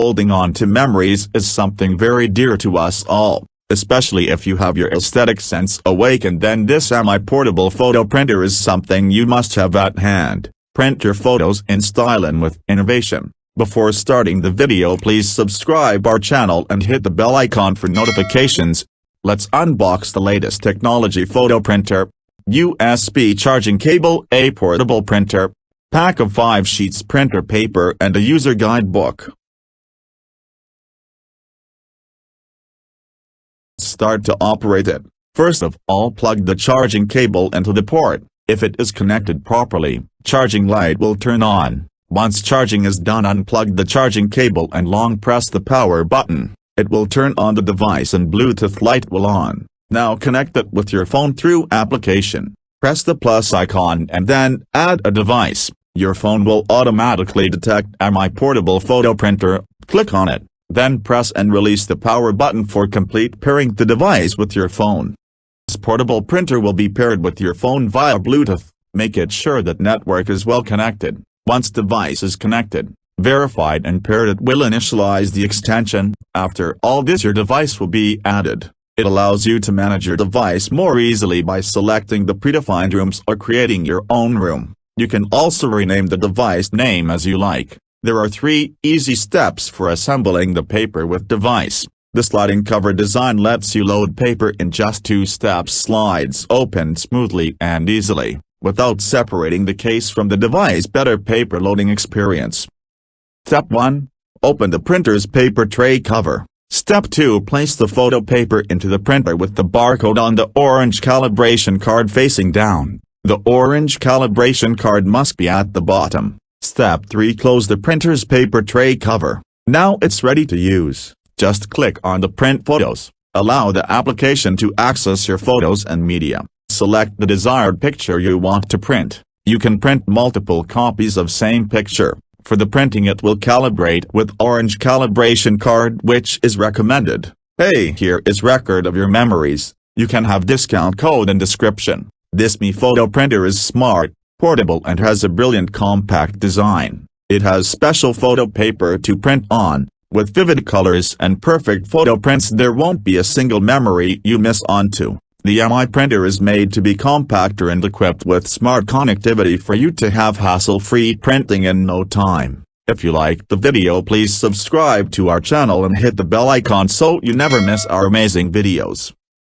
Holding on to memories is something very dear to us all, especially if you have your aesthetic sense awakened. Then this semi-portable photo printer is something you must have at hand. Print your photos in style and with innovation. Before starting the video, please subscribe our channel and hit the bell icon for notifications. Let's unbox the latest technology photo printer. USB charging cable, a portable printer, pack of 5 sheets printer paper and a user guidebook. Start to operate it. First of all, plug the charging cable into the port. If it is connected properly, charging light will turn on. Once charging is done, unplug the charging cable and long press the power button. It will turn on the device and Bluetooth light will on. Now connect it with your phone through application. Press the plus icon and then add a device. Your phone will automatically detect my portable photo printer. Click on it, then press and release the power button for complete pairing the device with your phone. This portable printer will be paired with your phone via Bluetooth. Make it sure that network is well connected. Once device is connected, verified and paired, it will initialize the extension. After all this, your device will be added. It allows you to manage your device more easily by selecting the predefined rooms or creating your own room. You can also rename the device name as you like. There are 3 easy steps for assembling the paper with device. The sliding cover design lets you load paper in just 2 steps. Slides open smoothly and easily, without separating the case from the device. Better paper loading experience. Step 1. Open the printer's paper tray cover. Step 2. Place the photo paper into the printer with the barcode on the orange calibration card facing down. The orange calibration card must be at the bottom. Step 3. Close the printer's paper tray cover. Now it's ready to use. Just click on the Print Photos. Allow the application to access your photos and media. Select the desired picture you want to print. You can print multiple copies of same picture. For the printing, it will calibrate with orange calibration card, which is recommended. Hey, here is record of your memories. You can have discount code and description. This Mi photo printer is smart, portable and has a brilliant compact design. It has special photo paper to print on. With vivid colors and perfect photo prints, there won't be a single memory you miss onto. The Mi printer is made to be compactor and equipped with smart connectivity for you to have hassle-free printing in no time. If you liked the video, please subscribe to our channel and hit the bell icon so you never miss our amazing videos.